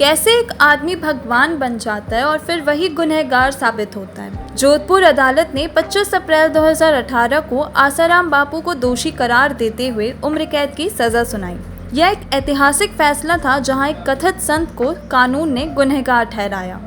कैसे एक आदमी भगवान बन जाता है और फिर वही गुनहगार साबित होता है। जोधपुर अदालत ने 25 अप्रैल 2018 को आसाराम बापू को दोषी करार देते हुए उम्र कैद की सजा सुनाई। यह एक ऐतिहासिक फैसला था जहां एक कथित संत को कानून ने गुनहगार ठहराया।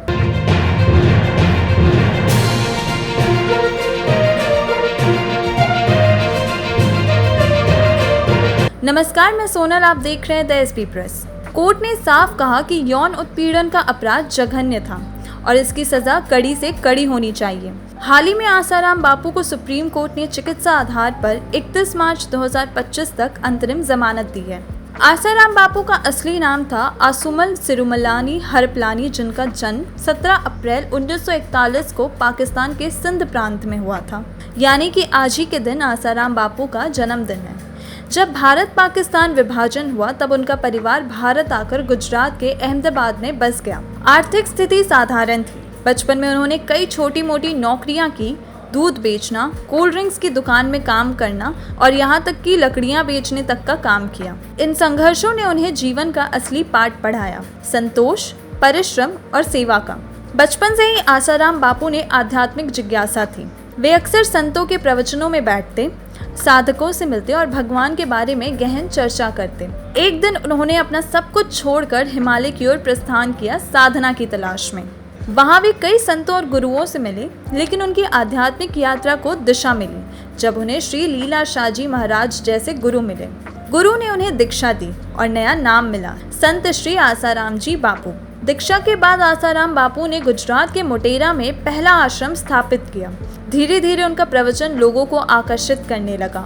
नमस्कार, मैं सोनल, आप देख रहे हैं द एसपी प्रेस। कोर्ट ने साफ कहा कि यौन उत्पीड़न का अपराध जघन्य था और इसकी सजा कड़ी से कड़ी होनी चाहिए। हाल ही में आसाराम बापू को सुप्रीम कोर्ट ने चिकित्सा आधार पर 31 मार्च 2025 तक अंतरिम जमानत दी है। आसाराम बापू का असली नाम था आसुमल सिरुमलानी हरपलानी, जिनका जन्म 17 अप्रैल 1941 को पाकिस्तान के सिंध प्रांत में हुआ था। यानी कि आज ही के दिन आसाराम बापू का जन्मदिन है। जब भारत पाकिस्तान विभाजन हुआ तब उनका परिवार भारत आकर गुजरात के अहमदाबाद में बस गया। आर्थिक स्थिति साधारण थी। बचपन में उन्होंने कई छोटी मोटी नौकरियां की, दूध बेचना, कोल्ड ड्रिंक्स की दुकान में काम करना और यहाँ तक कि लकड़ियां बेचने तक का काम किया। इन संघर्षों ने उन्हें जीवन का असली पाठ पढ़ाया, संतोष, परिश्रम और सेवा का। बचपन से ही आसाराम बापू ने आध्यात्मिक जिज्ञासा थी। वे अक्सर संतों के प्रवचनों में बैठते, साधकों से मिलते और भगवान के बारे में गहन चर्चा करते। एक दिन उन्होंने अपना सब कुछ छोड़कर हिमालय की ओर प्रस्थान किया, साधना की तलाश में। वहां वे कई संतों और गुरुओं से मिले, लेकिन उनकी आध्यात्मिक यात्रा को दिशा मिली जब उन्हें श्री लीला शाह जी महाराज जैसे गुरु मिले। गुरु ने उन्हें दीक्षा दी और नया नाम मिला, संत श्री आसाराम जी बापू। दीक्षा के बाद आसाराम बापू ने गुजरात के मोटेरा में पहला आश्रम स्थापित किया। धीरे धीरे उनका प्रवचन लोगों को आकर्षित करने लगा।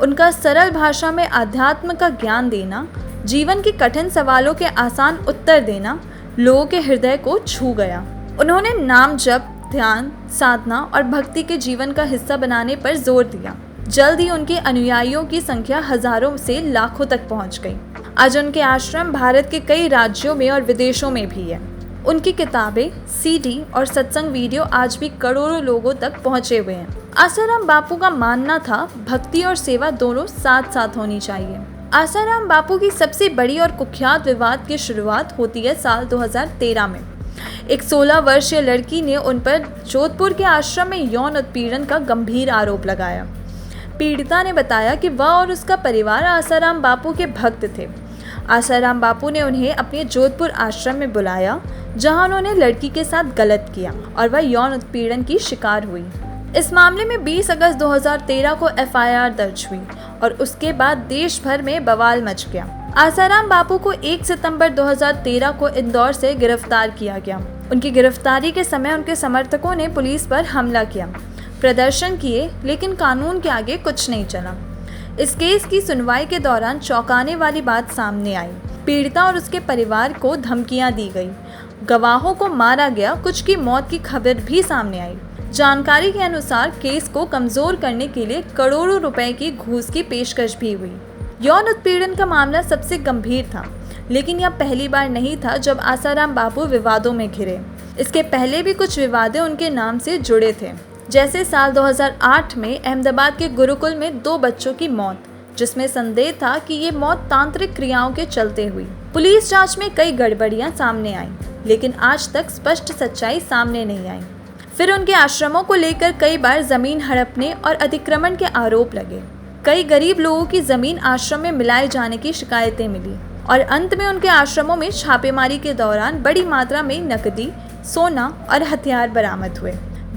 उनका सरल भाषा में अध्यात्म का ज्ञान देना, जीवन के कठिन सवालों के आसान उत्तर देना लोगों के हृदय को छू गया। उन्होंने नाम जप, ध्यान, साधना और भक्ति के जीवन का हिस्सा बनाने पर जोर दिया। जल्द ही उनके अनुयायियों की संख्या हजारों से लाखों तक पहुंच गई। आज उनके आश्रम भारत के कई राज्यों में और विदेशों में भी है। उनकी किताबें, सीडी और सत्संग वीडियो आज भी करोड़ों लोगों तक पहुंचे हुए हैं। आसाराम बापू का मानना था भक्ति और सेवा दोनों साथ साथ होनी चाहिए। आसाराम बापू की सबसे बड़ी और कुख्यात विवाद की शुरुआत होती है साल 2013 में। एक 16 वर्षीय लड़की ने उन पर जोधपुर के आश्रम में यौन उत्पीड़न का गंभीर आरोप लगाया। पीड़िता ने बताया कि वह और उसका परिवार आसाराम बापू के भक्त थे। आसाराम बापू ने उन्हें अपने जोधपुर आश्रम में बुलाया, जहां उन्होंने लड़की के साथ गलत किया और वह यौन उत्पीड़न की शिकार हुई। इस मामले में 20 अगस्त 2013 को एफआईआर दर्ज हुई और उसके बाद देश भर में बवाल मच गया। आसाराम बापू को 1 सितंबर 2013 को इंदौर से गिरफ्तार किया गया। उनकी गिरफ्तारी के समय उनके समर्थकों ने पुलिस पर हमला किया, प्रदर्शन किए, लेकिन कानून के आगे कुछ नहीं चला। इस केस की सुनवाई के दौरान चौंकाने वाली बात सामने आई। पीड़िता और उसके परिवार को धमकियां दी गई, गवाहों को मारा गया, कुछ की मौत की खबर भी सामने आई। जानकारी के अनुसार केस को कमजोर करने के लिए करोड़ों रुपए की घूस की पेशकश भी हुई। यौन उत्पीड़न का मामला सबसे गंभीर था, लेकिन यह पहली बार नहीं था जब आसाराम बापू विवादों में घिरे। इसके पहले भी कुछ विवादे उनके नाम से जुड़े थे, जैसे साल 2008 में अहमदाबाद के गुरुकुल में 2 बच्चों की मौत, जिसमें संदेह था कि ये मौत तांत्रिक क्रियाओं के चलते हुई। पुलिस जांच में कई गड़बड़ियां सामने आईं, लेकिन आज तक स्पष्ट सच्चाई सामने नहीं आई। फिर उनके आश्रमों को लेकर कई बार जमीन हड़पने और अतिक्रमण के आरोप लगे। कई गरीब लोगों की जमीन आश्रम में मिलाए जाने की शिकायतें मिली और अंत में उनके आश्रमों में छापेमारी के दौरान बड़ी मात्रा में नकदी, सोना और हथियार बरामद हुए।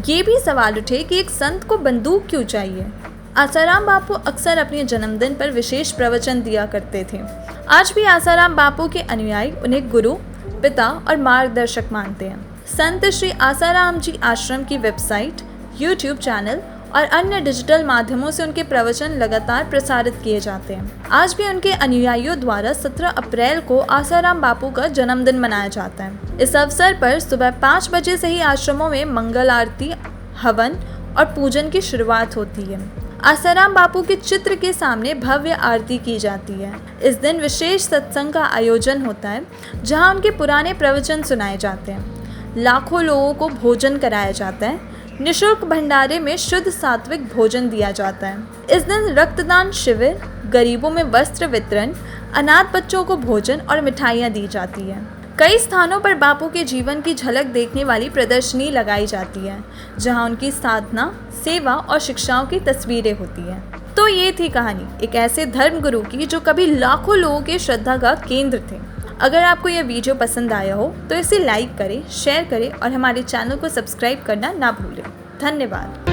ये भी सवाल उठे कि एक संत को बंदूक क्यों चाहिए। आसाराम बापू अक्सर अपने जन्मदिन पर विशेष प्रवचन दिया करते थे। आज भी आसाराम बापू के अनुयायी उन्हें गुरु, पिता और मार्गदर्शक मानते हैं। संत श्री आसाराम जी आश्रम की वेबसाइट, यूट्यूब चैनल और अन्य डिजिटल माध्यमों से उनके प्रवचन लगातार प्रसारित किए जाते हैं। आज भी उनके अनुयायियों द्वारा 17 अप्रैल को आसाराम बापू का जन्मदिन मनाया जाता है। इस अवसर पर सुबह 5 बजे से ही आश्रमों में मंगल आरती, हवन और पूजन की शुरुआत होती है। आसाराम बापू के चित्र के सामने भव्य आरती की जाती है। इस दिन विशेष सत्संग का आयोजन होता है, जहां उनके पुराने प्रवचन सुनाए जाते हैं। लाखों लोगों को भोजन कराया जाता है। निःशुल्क भंडारे में शुद्ध सात्विक भोजन दिया जाता है। इस दिन रक्तदान शिविर, गरीबों में वस्त्र वितरण, अनाथ बच्चों को भोजन और मिठाइयाँ दी जाती है। कई स्थानों पर बापू के जीवन की झलक देखने वाली प्रदर्शनी लगाई जाती है, जहां उनकी साधना, सेवा और शिक्षाओं की तस्वीरें होती हैं। तो ये थी कहानी एक ऐसे धर्मगुरु की जो कभी लाखों लोगों के श्रद्धा का केंद्र थे। अगर आपको यह वीडियो पसंद आया हो तो इसे लाइक करें, शेयर करें और हमारे चैनल को सब्सक्राइब करना ना भूलें। धन्यवाद।